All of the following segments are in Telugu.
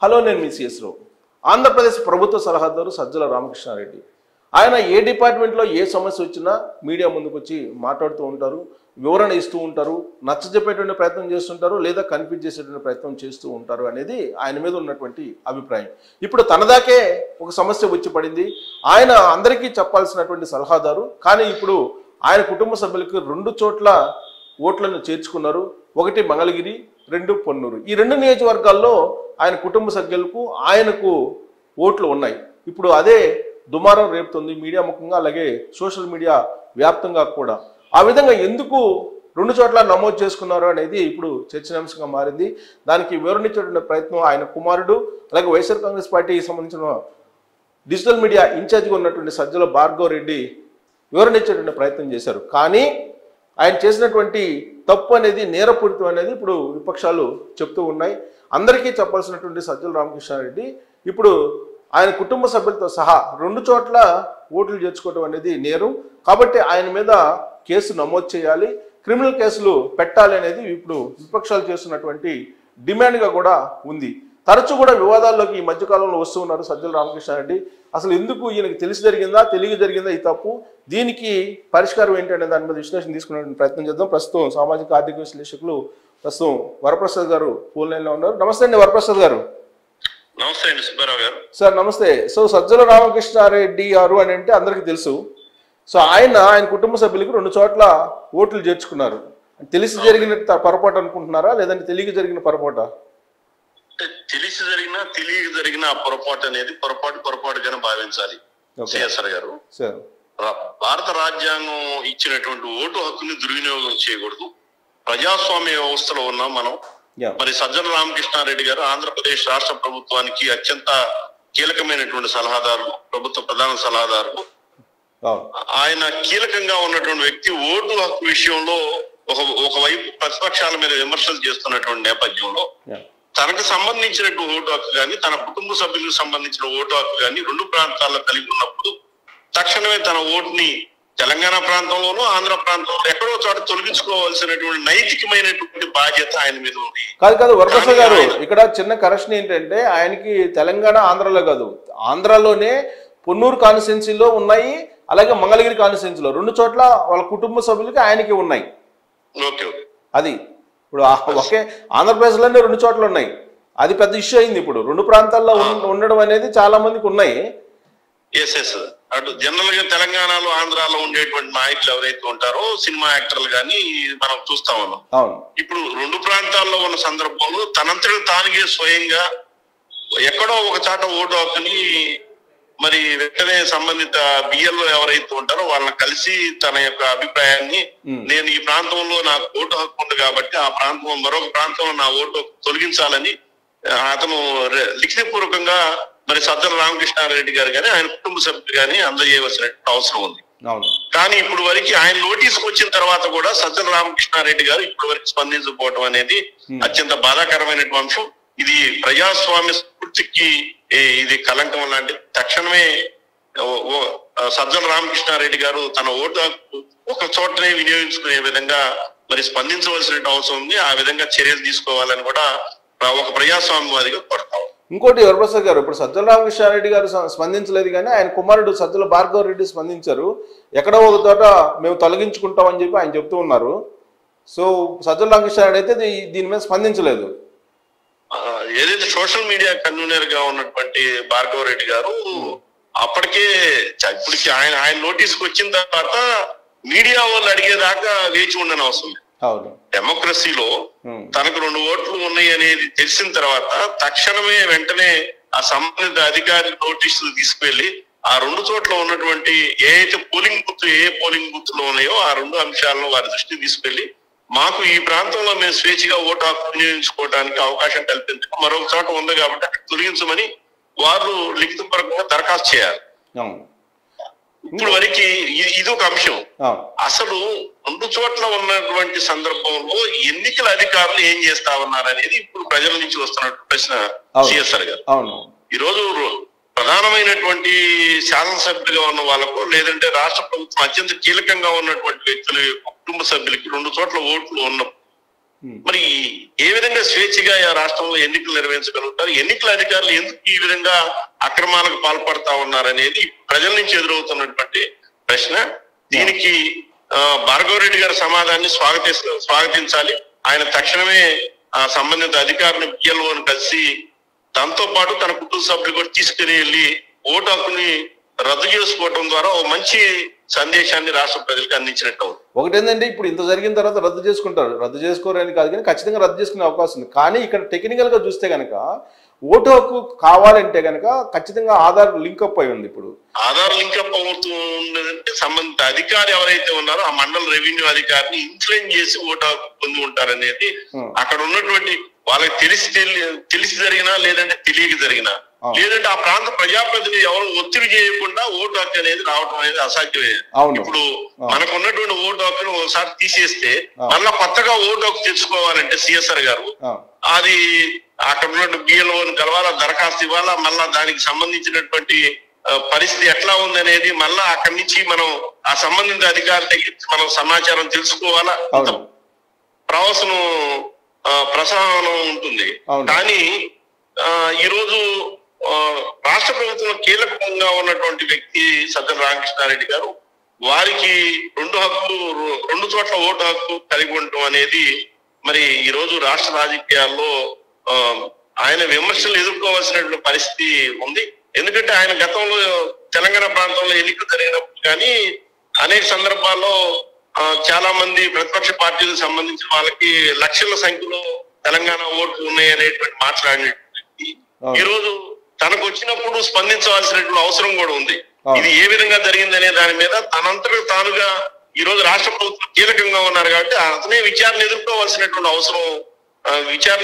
హలో, నేను మీ సిఎస్ రావు. ఆంధ్రప్రదేశ్ ప్రభుత్వ సలహాదారు సజ్జల రామకృష్ణారెడ్డి. ఆయన ఏ డిపార్ట్మెంట్లో ఏ సమస్య వచ్చినా మీడియా ముందుకు వచ్చి మాట్లాడుతూ ఉంటారు, వివరణ ఇస్తూ ఉంటారు, నచ్చజెప్పేటువంటి ప్రయత్నం చేస్తుంటారు, లేదా కన్ఫ్యూజ్ చేసేటువంటి ప్రయత్నం చేస్తూ ఉంటారు అనేది ఆయన మీద ఉన్నటువంటి అభిప్రాయం. ఇప్పుడు తనదాకే ఒక సమస్య వచ్చి పడింది. ఆయన అందరికీ చెప్పాల్సినటువంటి సలహాదారు, కానీ ఇప్పుడు ఆయన కుటుంబ సభ్యులకు 2 చోట్ల ఓట్లను చేర్చుకున్నారు. ఒకటి మంగళగిరి, 2 పొన్నూరు. ఈ 2 నియోజకవర్గాల్లో ఆయన కుటుంబ సభ్యులకు ఆయనకు ఓట్లు ఉన్నాయి. ఇప్పుడు అదే దుమారం రేపుతుంది మీడియా ముఖంగా, అలాగే సోషల్ మీడియా వ్యాప్తంగా కూడా. ఆ విధంగా ఎందుకు 2 చోట్ల నమోదు చేసుకున్నారు అనేది ఇప్పుడు చర్చనీయాంశంగా మారింది. దానికి వివరణించేటువంటి ప్రయత్నం ఆయన కుమారుడు, అలాగే వైఎస్ఆర్ కాంగ్రెస్ పార్టీకి సంబంధించిన డిజిటల్ మీడియా ఇన్ఛార్జిగా ఉన్నటువంటి సజ్జల భార్గవ్ రెడ్డి వివరణించేటువంటి ప్రయత్నం చేశారు. కానీ ఆయన చేసినటువంటి తప్పు అనేది నేరపూరితం అనేది ఇప్పుడు విపక్షాలు చెప్తూ ఉన్నాయి. అందరికీ చెప్పాల్సినటువంటి సజ్జల రామకృష్ణారెడ్డి ఇప్పుడు ఆయన కుటుంబ సభ్యులతో సహా 2 చోట్ల ఓట్లు చేర్చుకోవడం అనేది నేరం. కాబట్టి ఆయన మీద కేసు నమోదు చేయాలి, క్రిమినల్ కేసులు పెట్టాలి అనేది ఇప్పుడు విపక్షాలు చేస్తున్నటువంటి డిమాండ్గా కూడా ఉంది. తరచూ కూడా వివాదాల్లోకి ఈ మధ్యకాలంలో వస్తూ ఉన్నారు సజ్జల రామకృష్ణారెడ్డి. అసలు ఎందుకు ఈయనకి తెలిసి జరిగిందా, తెలియ జరిగిందా ఈ తప్పు, దీనికి పరిష్కారం ఏంటి అనే దాని మీద విశ్లేషణ తీసుకునే ప్రయత్నం చేద్దాం. ప్రస్తుతం సామాజిక ఆర్థిక విశ్లేషకులు ప్రస్తుతం వరప్రసాద్ గారు ఫోన్ లైన్లో ఉన్నారు. నమస్తే అండి వరప్రసాద్ గారు. నమస్తే అండి సుబ్బారావు గారు. సార్ నమస్తే. సో సజ్జల రామకృష్ణారెడ్డి గారు అని అంటే అందరికీ తెలుసు. సో ఆయన కుటుంబ సభ్యులకు 2 చోట్ల ఓట్లు చేర్చుకున్నారు. తెలిసి జరిగిన పొరపాటు అనుకుంటున్నారా, లేదంటే తెలియక జరిగిన పొరపాట? తెలిసి జరిగినా తెలియక జరిగిన ఆ పొరపాటు అనేది పొరపాటుగానే భావించాలి సిఎస్ఆర్ గారు. భారత రాజ్యాంగం ఇచ్చినటువంటి ఓటు హక్కుని దుర్వినియోగం చేయకూడదు. ప్రజాస్వామ్య వ్యవస్థలో ఉన్నాం మనం. మరి సజ్జల రామకృష్ణారెడ్డి గారు ఆంధ్రప్రదేశ్ రాష్ట్ర ప్రభుత్వానికి అత్యంత కీలకమైనటువంటి సలహాదారులు, ప్రభుత్వ ప్రధాన సలహాదారులు. ఆయన కీలకంగా ఉన్నటువంటి వ్యక్తి ఓటు హక్కు విషయంలో ఒకవైపు ప్రతిపక్షాల మీద విమర్శలు చేస్తున్నటువంటి నేపథ్యంలో తనకు సంబంధించినటువంటి ఓటు హక్కు కానీ, తన కుటుంబ సభ్యులకు సంబంధించిన ఓటు హక్కు కానీ 2 ప్రాంతాల్లో కలిగి ఉన్నప్పుడు తక్షణమే తన ఓటుని తెలంగాణ ప్రాంతంలోనూ ఆంధ్ర ప్రాంతంలో ఎక్కడో చోట తొలగించుకోవాల్సినటువంటి నైతికమైనటువంటి బాధ్యత ఆయన మీద ఉంది. కాదు వరప్రసాద్ గారు, ఇక్కడ చిన్న కరెక్షన్ ఏంటంటే ఆయనకి తెలంగాణ ఆంధ్రలో కాదు, ఆంధ్రాలోనే పొన్నూరు కాన్స్టిట్యున్సీలో ఉన్నాయి, అలాగే మంగళగిరి కాన్స్టిట్యున్సీలో 2 చోట్ల వాళ్ళ కుటుంబ సభ్యులకి ఆయనకి ఉన్నాయి. అది ఇప్పుడు ఒకే ఆంధ్రప్రదేశ్లోనే 2 చోట్ల ఉన్నాయి. అది పెద్ద ఇష్యూ అయింది. ఇప్పుడు 2 ప్రాంతాల్లో ఉండడం అనేది చాలా మందికి ఉన్నాయి. అటు జనరల్ గా తెలంగాణలో ఆంధ్రాలో ఉండేటువంటి నాయకులు ఎవరైతే ఉంటారో సినిమా యాక్టర్లు కానీ మనం చూస్తా ఉన్నాం. ఇప్పుడు 2 ప్రాంతాల్లో ఉన్న సందర్భంలో తనంతటి తానుగే స్వయంగా ఎక్కడో ఒక చాట ఓటు హక్కుని మరి వెంటనే సంబంధిత బిఎల్ఓ ఎవరైతే ఉంటారో వాళ్ళని కలిసి తన యొక్క అభిప్రాయాన్ని, నేను ఈ ప్రాంతంలో నాకు ఓటు హక్కు ఉంది కాబట్టి ఆ ప్రాంతంలో మరొక ప్రాంతంలో నా ఓటు తొలగించాలని అతను లిఖితపూర్వకంగా మరి సజ్జల రామకృష్ణారెడ్డి గారు కానీ ఆయన కుటుంబ సభ్యులు కానీ అందజేయవలసినటువంటి అవసరం ఉంది. కానీ ఇప్పుడు వరకు ఆయన నోటీసుకు వచ్చిన తర్వాత కూడా సజ్జల రామకృష్ణారెడ్డి గారు ఇప్పుడు వరకు స్పందించకపోవడం అనేది అత్యంత బాధాకరమైనటువంటి అంశం. ఇది ప్రజాస్వామ్య స్ఫూర్తికి ఇది కలంకం లాంటి. తక్షణమే సజ్జల రామకృష్ణారెడ్డి గారు తన ఓటు హక్కు ఒక చోటనే వినియోగించుకునే విధంగా మరి స్పందించవలసిన అవసరం ఉంది. ఆ విధంగా చర్యలు తీసుకోవాలని కూడా ఒక ప్రజాస్వామ్యవాదిగా కోరుతాం. ఇంకోటి వరప్రసాద్ గారు, ఇప్పుడు సజ్జల రామకృష్ణారెడ్డి గారు స్పందించలేదు, కానీ ఆయన కుమారుడు సజ్జల భార్గవ్ రెడ్డి స్పందించారు. ఎక్కడో ఒక చోట మేము తొలగించుకుంటామని చెప్పి ఆయన చెప్తూ ఉన్నారు. సో సజ్జల రామకృష్ణారెడ్డి అయితే దీని మీద స్పందించలేదు. ఏదైతే సోషల్ మీడియా కన్వీనర్ గా ఉన్నటువంటి భార్గవ్ రెడ్డి గారు అప్పటికే ఇప్పటికి ఆయన నోటీస్కి వచ్చిన తర్వాత మీడియా వాళ్ళు అడిగేదాకా వేచి ఉండని అవసరం లేదు. డెమోక్రసీలో తనకు 2 ఓట్లు ఉన్నాయి అనేది తెలిసిన తర్వాత తక్షణమే వెంటనే ఆ సంబంధిత అధికారి నోటీసులు తీసుకువెళ్లి ఆ 2 చోట్ల ఉన్నటువంటి ఏ పోలింగ్ బూత్ లో ఉన్నాయో ఆ 2 అంశాలను వారి దృష్టికి తీసుకెళ్లి మాకు ఈ ప్రాంతంలో మేము స్వేచ్ఛగా ఓటు హక్కు వినియోగించుకోవడానికి అవకాశం కల్పించడం మరొక చోట ఉంది కాబట్టి అక్కడ తొలగించమని వారు లిఖితపూర్వకంగా దరఖాస్తు చేయాలి. ఇప్పుడు వరకు ఇది ఒక అంశం. అసలు 2 చోట్ల ఉన్నటువంటి సందర్భంలో ఎన్నికల అధికారులు ఏం చేస్తా ఉన్నారు అనేది ఇప్పుడు ప్రజల నుంచి వస్తున్నటువంటి ప్రశ్న సిఎస్ఆర్ గారు. ఈరోజు ప్రధానమైనటువంటి శాసనసభ్యులుగా ఉన్న వాళ్ళకు, లేదంటే రాష్ట్ర ప్రభుత్వం అత్యంత కీలకంగా ఉన్నటువంటి వ్యక్తుల కుటుంబ సభ్యులకి 2 చోట్ల ఓట్లు ఉన్న మరి ఏ విధంగా స్వేచ్ఛగా రాష్ట్రంలో ఎన్నికలు నిర్వహించగలుగుతారు? ఎన్నికల అధికారులు ఎందుకు ఈ విధంగా అక్రమాలకు పాల్పడతా ఉన్నారనేది ప్రజల నుంచి ఎదురవుతున్నటువంటి ప్రశ్న. దీనికి భార్గవరెడ్డి గారి సమాధానాన్ని స్వాగతించాలి. ఆయన తక్షణమే సంబంధిత అధికారులను పిఎల్ఓను కలిసి దాంతో పాటు తన కుటుంబ సభ్యులు కూడా తీసుకుని వెళ్ళి ఓటు హక్కుని రద్దు చేసుకోవడం ద్వారా ఓ మంచి సందేశాన్ని రాష్ట్ర ప్రజలకు అందించినట్టు. ఒకటేందంటే ఇప్పుడు ఇంత జరిగిన తర్వాత రద్దు చేసుకుంటారు, రద్దు చేసుకోరని కాదు కానీ ఖచ్చితంగా రద్దు చేసుకునే అవకాశం ఉంది. కానీ ఇక్కడ టెక్నికల్ గా చూస్తే కనుక ఓటు హక్కు కావాలంటే కనుక ఖచ్చితంగా ఆధార్ లింక్అప్ అయి ఉంది. ఇప్పుడు ఆధార్ లింక్అప్ అవుతుందంటే సంబంధిత అధికారి ఎవరైతే ఉన్నారో ఆ మండల రెవెన్యూ అధికారిని ఇన్ఫ్లుయెన్స్ చేసి ఓటు హక్కు పొంది ఉంటారనేది అక్కడ ఉన్నటువంటి వాళ్ళకి తెలిసి జరిగినా లేదంటే తెలియక జరిగినా లేదంటే ఆ ప్రాంత ప్రజాప్రతినిధి ఎవరు ఒత్తిడి చేయకుండా ఓటు హక్కు అనేది రావడం అనేది అసాధ్యమే. ఇప్పుడు మనకు ఉన్నటువంటి ఓటు హక్కును ఒకసారి తీసేస్తే మళ్ళా కొత్తగా ఓటు హక్కు తెచ్చుకోవాలంటే సిఎస్ఆర్ గారు అది అక్కడ ఉన్నటువంటి బిఎల్ఓని కలవాలా, దరఖాస్తు ఇవ్వాలా, మళ్ళా దానికి సంబంధించినటువంటి పరిస్థితి ఎట్లా ఉంది అనేది మళ్ళా అక్కడి నుంచి మనం ఆ సంబంధిత అధికారి దగ్గర మనం సమాచారం తెలుసుకోవాలా. ప్రసారం ఉంటుంది. కానీ ఈరోజు రాష్ట్ర ప్రభుత్వంలో కీలకంగా ఉన్నటువంటి వ్యక్తి సజ్జల రామకృష్ణారెడ్డి గారు వారికి రెండు చోట్ల ఓటు హక్కు కలిగి ఉండటం అనేది మరి ఈ రోజు రాష్ట్ర రాజకీయాల్లో ఆయన విమర్శలు ఎదుర్కోవాల్సినటువంటి పరిస్థితి ఉంది. ఎందుకంటే ఆయన గతంలో తెలంగాణ ప్రాంతంలో ఎన్నికలు జరిగినప్పుడు కానీ అనేక సందర్భాల్లో చాలా మంది ప్రతిపక్ష పార్టీలకు సంబంధించిన వాళ్ళకి లక్షల సంఖ్యలో తెలంగాణ ఓట్లు ఉన్నాయి అనేటువంటి మాట్లాడినటువంటి ఈ రోజు తనకు వచ్చినప్పుడు స్పందించవలసినటువంటి అవసరం కూడా ఉంది. ఇది ఏ విధంగా జరిగిందనే దాని మీద తనంతట తానుగా ఈ రోజు రాష్ట్ర ప్రభుత్వం కీలకంగా ఉన్నారు కాబట్టి అతనే విచారణ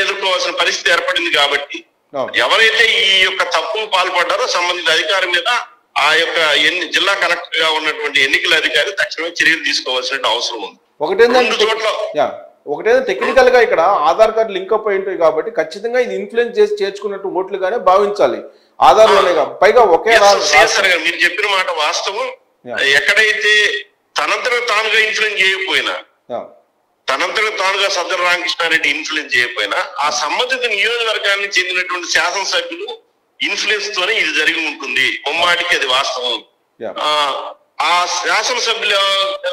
ఎదుర్కోవాల్సిన పరిస్థితి ఏర్పడింది. కాబట్టి ఎవరైతే ఈ యొక్క తప్పు పాల్పడ్డారో సంబంధిత అధికారి మీద ఆ యొక్క జిల్లా కలెక్టర్ గా ఉన్నటువంటి ఎన్నికల అధికారి తక్షణమే చర్యలు తీసుకోవాల్సిన అవసరం ఉంది. ఒకటే టెక్నికల్ గా ఇక్కడ ఆధార్ కార్డు లింక్ అప్ అయి ఉంటాయి కాబట్టి ఖచ్చితంగా ఇది ఇన్ఫ్లుయెన్స్ చేసి చేర్చుకున్నట్టు ఓట్లుగానే భావించాలి. ఆధార్లోనే పైగా ఒకే మీరు చెప్పిన మాట వాస్తవం. ఎక్కడైతే తనంతట తానుగా ఇన్ఫ్లుయెన్స్ చేయకపోయినా, తనంతట తానుగా సజ్జల రామకృష్ణారెడ్డి ఇన్ఫ్లుయెన్స్ చేయకపోయినా ఆ సంబంధిత నియోజకవర్గానికి చెందినటువంటి శాసనసభ్యులు ఇన్ఫ్లుయెన్స్ తోనే ఇది జరిగి ఉంటుంది. ముమ్మాటికి అది వాస్తవం. ఆ శాసనసభ్యులు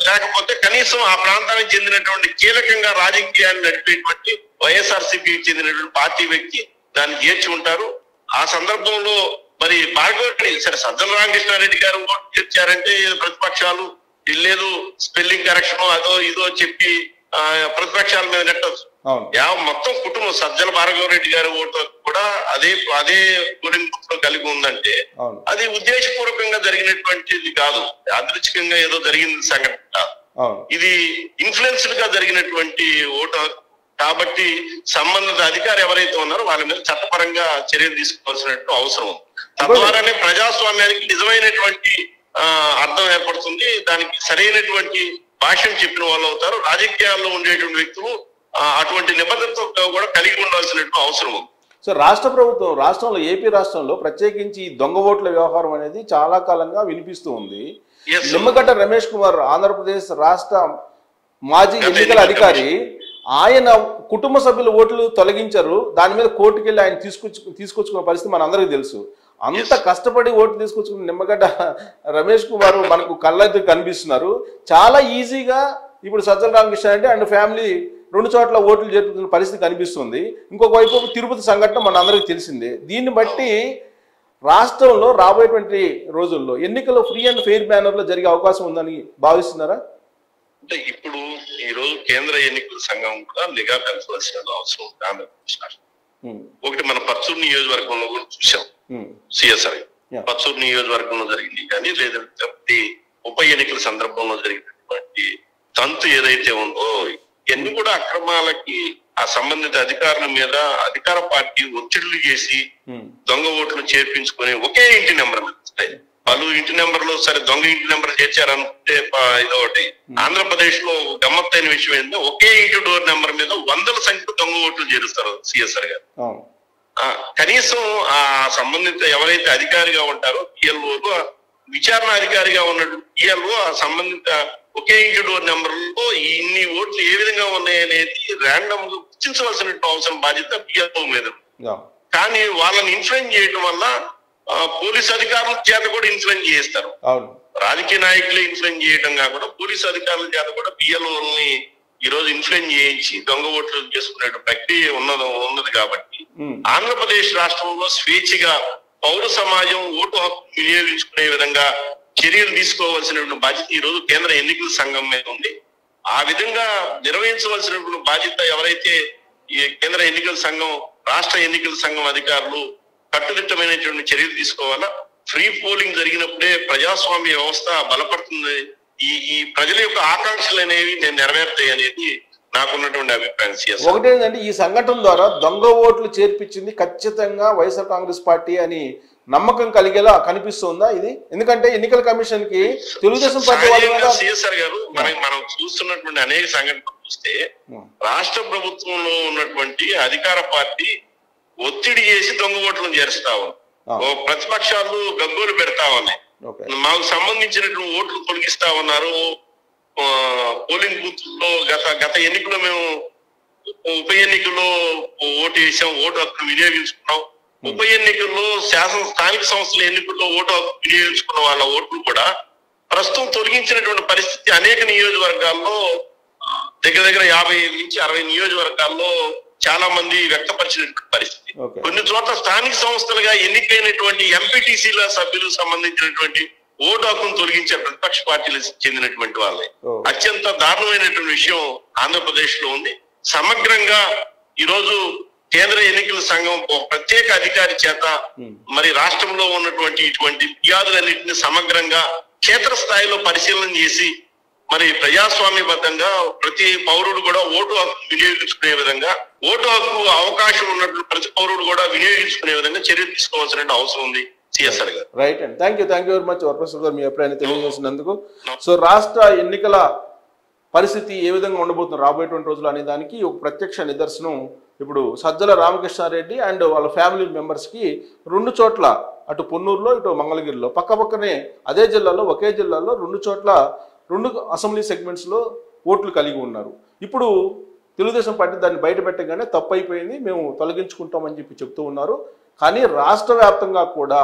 లేకపోతే కనీసం ఆ ప్రాంతానికి చెందినటువంటి కీలకంగా రాజకీయాన్ని నడిపేటువంటి వైఎస్ఆర్సీపీకి చెందినటువంటి పార్టీ వ్యక్తి దాన్ని చేర్చి ఉంటారు. ఆ సందర్భంలో మరి భార్గవరెడ్డి సరే సజ్జల రామకృష్ణారెడ్డి గారు ఓటు చేర్చారంటే ప్రతిపక్షాలు లేదు స్పెల్లింగ్ కరెక్షన్ అదో ఇదో చెప్పి ప్రతిపక్షాల మీద నెట్టచ్చు. మొత్తం కుటుంబం సజ్జల భార్గవరెడ్డి గారి ఓటు కూడా అదే గురింపు కలిగి ఉందంటే అది ఉద్దేశపూర్వకంగా జరిగినటువంటిది కాదు, యాదృచ్ఛికంగా ఏదో జరిగింది సంఘటన కాదు. ఇది ఇన్ఫ్లుయెన్స్డ్ గా జరిగినటువంటి ఓటు. కాబట్టి సంబంధిత అధికారి ఎవరైతే ఉన్నారో వాళ్ళ మీద చట్టపరంగా చర్యలు తీసుకోవాల్సిన అవసరం ఉంది. తద్వారానే ప్రజాస్వామ్యానికి నిజమైనటువంటి అర్థం ఏర్పడుతుంది. దానికి సరైనటువంటి భాష్యం చెప్పిన వాళ్ళు అవుతారు. రాజకీయాల్లో ఉండేటువంటి వ్యక్తులు అటువంటి నిబద్ధతతో కూడా కలిగి ఉండాల్సినటువంటి అవసరం ఉంది. సో రాష్ట్ర ప్రభుత్వం రాష్ట్రంలో ఏపీ రాష్ట్రంలో ప్రత్యేకించి దొంగ ఓట్ల వ్యవహారం అనేది చాలా కాలంగా వినిపిస్తూ ఉంది. నిమ్మగడ్డ రమేష్ కుమార్ ఆంధ్రప్రదేశ్ రాష్ట్ర మాజీ ఎన్నికల అధికారి ఆయన కుటుంబ సభ్యుల ఓట్లు తొలగించారు. దాని మీద కోర్టుకు వెళ్ళి ఆయన తీసుకొచ్చుకున్న పరిస్థితి మన అందరికీ తెలుసు. అంత కష్టపడి ఓట్లు తీసుకొచ్చుకున్న నిమ్మగడ్డ రమేష్ కుమార్ మనకు కళ్ళెదురు కనిపిస్తున్నారు. చాలా ఈజీగా ఇప్పుడు సజ్జల రామకృష్ణారెడ్డి అండ్ ఫ్యామిలీ రెండు చోట్ల ఓట్లు జరుపుతున్న పరిస్థితి కనిపిస్తుంది. ఇంకొక వైపు తిరుపతి సంఘటన మన అందరికీ తెలిసిందే. దీన్ని బట్టి రాష్ట్రంలో రాబోయేటువంటి రోజుల్లో ఎన్నికలు ఫ్రీ అండ్ ఫెయిర్ మేనర్ లో జరిగే అవకాశం ఉందని భావిస్తున్నారా? అంటే ఇప్పుడు ఈ రోజు కేంద్ర ఎన్నికల సంఘం కూడా నిఘా పెంచవలసిన అవసరం ఉంది ఆంధ్రప్రదేశ్ రాష్ట్రం. ఒకటి మన పర్చూరు నియోజకవర్గంలో కూడా చూసాం. సిఎస్ఆర్ పర్చూరు నియోజకవర్గంలో జరిగింది కానీ లేదంటే ఉప ఎన్నికల సందర్భంలో జరిగినటువంటి తంతు ఏదైతే ఉందో ఇవన్నీ కూడా అక్రమాలకి ఆ సంబంధిత అధికారుల మీద అధికార పార్టీ ఒత్తిళ్లు చేసి దొంగ ఓట్లు చేర్పించుకొని ఒకే ఇంటి నెంబర్ వస్తాయి. వాళ్ళు ఇంటి నెంబర్లో సరే దొంగ ఇంటి నెంబర్ చేర్చారనుకుంటే ఇదొకటి. ఆంధ్రప్రదేశ్ లో గమ్మత్తైన విషయం ఏంటంటే ఒకే ఇంటి డోర్ నెంబర్ మీద వందల సంఖ్యలో దొంగ ఓట్లు చేరుస్తారు సిఎస్ఆర్ గారు. కనీసం ఆ సంబంధిత ఎవరైతే అధికారిగా ఉంటారో పిఎల్ఓలు విచారణ అధికారిగా ఉన్నటువంటి పిఎల్ఓ ఆ సంబంధిత ఒకే ఇంటి డోర్ నెంబర్లో ఇన్ని ఓట్లు ఏ విధంగా ఉన్నాయనేది ర్యాండమ్ గా గుర్తించవలసిన అవసరం బాధ్యత బిఎల్ఓ మీద. కానీ వాళ్ళని ఇన్ఫ్లుయెన్స్ చేయడం వల్ల పోలీస్ అధికారుల చేత కూడా ఇన్ఫ్లుయెన్స్ చేస్తారు. రాజకీయ నాయకులే ఇన్ఫ్లుయెన్స్ చేయడం కాకుండా పోలీసు అధికారుల చేత కూడా బిఎల్ఓని ఈ రోజు ఇన్ఫ్లుయెన్స్ చేయించి దొంగ ఓట్లు చేసుకునే ప్రక్రియ ఉన్నది కాబట్టి ఆంధ్రప్రదేశ్ రాష్ట్రంలో స్వేచ్ఛగా పౌర సమాజం ఓటు హక్కు వినియోగించుకునే విధంగా చర్యలు తీసుకోవాల్సినటువంటి బాధ్యత ఈ రోజు కేంద్ర ఎన్నికల సంఘం మీద ఉంది. ఆ విధంగా నిర్వహించవలసినటువంటి బాధ్యత ఎవరైతే ఈ కేంద్ర ఎన్నికల సంఘం, రాష్ట్ర ఎన్నికల సంఘం అధికారులు కట్టుదిట్టమైనటువంటి చర్యలు తీసుకోవాలా. ఫ్రీ పోలింగ్ జరిగినప్పుడే ప్రజాస్వామ్య వ్యవస్థ బలపడుతుంది. ఈ ప్రజల యొక్క ఆకాంక్షలు అనేవి నేను నెరవేరుతాయి అనేది నాకున్నటువంటి అభిప్రాయం. ఒకటేంటంటే ఈ సంఘటన ద్వారా దొంగ ఓట్లు చేర్పించింది ఖచ్చితంగా వైఎస్ఆర్ కాంగ్రెస్ పార్టీ అని నమ్మకం కలిగేలా కనిపిస్తుందా ఇది? ఎందుకంటే ఎన్నికల కమిషన్ కి తెలుగుదేశం పార్టీ సిఎస్ఆర్ గారు మనం చూస్తున్నటువంటి అనేక సంఘటనలు చూస్తే రాష్ట్ర ప్రభుత్వంలో ఉన్నటువంటి అధికార పార్టీ ఒత్తిడి చేసి దొంగ ఓట్లను చేరుస్తా ఉంది. ప్రతిపక్షాలు గగ్గోలు పెడతా ఉన్నాయి. మాకు సంబంధించినటువంటి ఓట్లు తొలగిస్తా ఉన్నారు. పోలింగ్ బూత్ లో గత ఎన్నికల్లో మేము ఉప ఎన్నికల్లో ఓటు వేసాం, ఓటు హక్కు వినియోగించుకున్నాం. ఉప ఎన్నికల్లో స్థానిక సంస్థల ఎన్నికల్లో ఓటు హక్కు వినియోగించుకున్న వాళ్ళ ఓట్లు కూడా ప్రస్తుతం తొలగించినటువంటి పరిస్థితి అనేక నియోజకవర్గాల్లో దగ్గర 50 నుంచి 60 నియోజకవర్గాల్లో చాలా మంది వ్యక్తపరిచినటువంటి పరిస్థితి. కొన్ని చోట్ల స్థానిక సంస్థలుగా ఎన్నికైనటువంటి ఎంపీటీసీల సభ్యులకు సంబంధించినటువంటి ఓటు హక్కును తొలగించే ప్రతిపక్ష పార్టీలకు చెందినటువంటి వాళ్ళే. అత్యంత దారుణమైనటువంటి విషయం ఆంధ్రప్రదేశ్ లో ఉంది. సమగ్రంగా ఈ రోజు కేంద్ర ఎన్నికల సంఘం ఒక ప్రత్యేక అధికారి చేత మరి రాష్ట్రంలో ఉన్నటువంటి ఇటువంటి ఫిర్యాదులన్నింటినీ సమగ్రంగా క్షేత్రస్థాయిలో పరిశీలన చేసి మరి ప్రజాస్వామ్యబద్ధంగా ప్రతి పౌరుడు కూడా ఓటు హక్కు వినియోగించుకునే విధంగా, ఓటు హక్కు అవకాశం ఉన్నట్లు ప్రతి పౌరుడు కూడా వినియోగించుకునే విధంగా చర్యలు తీసుకోవాల్సిన అవసరం ఉంది. సిఎస్ఆర్ గారు. రైట్ అండి, thank you very much Varaprasad గారు మీ అభిప్రాయాన్ని తెలియజేసినందుకు. సో రాష్ట్ర ఎన్నికల పరిస్థితి ఏ విధంగా ఉండబోతుంది రాబోయేటువంటి రోజులు అనే దానికి ఒక ప్రత్యక్ష నిదర్శనం ఇప్పుడు సజ్జల రామకృష్ణారెడ్డి అండ్ వాళ్ళ ఫ్యామిలీ మెంబర్స్ కి 2 చోట్ల, అటు పొన్నూరులో ఇటు మంగళగిరిలో పక్కనే అదే జిల్లాలో ఒకే జిల్లాలో 2 చోట్ల 2 అసెంబ్లీ సెగ్మెంట్స్ లో ఓట్లు కలిగి ఉన్నారు. ఇప్పుడు తెలుగుదేశం పార్టీ దాన్ని బయట పెట్టగానే తప్పు అయిపోయింది, మేము తొలగించుకుంటామని చెప్పి చెప్తూ ఉన్నారు. కానీ రాష్ట్ర వ్యాప్తంగా కూడా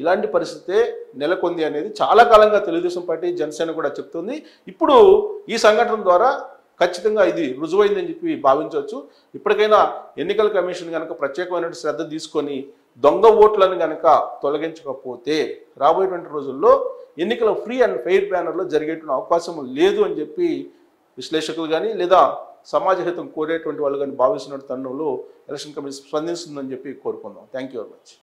ఇలాంటి పరిస్థితే నెలకొంది అనేది చాలా కాలంగా తెలుగుదేశం పార్టీ, జనసేన కూడా చెప్తుంది. ఇప్పుడు ఈ సంఘటన ద్వారా ఖచ్చితంగా ఇది రుజువైందని చెప్పి భావించవచ్చు. ఇప్పటికైనా ఎన్నికల కమిషన్ కనుక ప్రత్యేకమైన శ్రద్ధ తీసుకొని దొంగ ఓట్లను కనుక తొలగించకపోతే రాబోయేటువంటి రోజుల్లో ఎన్నికల ఫ్రీ అండ్ ఫెయిర్ బ్యానర్లో జరిగేటువంటి అవకాశం లేదు అని చెప్పి విశ్లేషకులు కానీ లేదా సమాజ హితం కోరేటువంటి వాళ్ళు కానీ భావిస్తున్న తరుణంలో ఎలక్షన్ కమిషన్ స్పందిస్తుందని చెప్పి కోరుకుందాం. Thank you very much.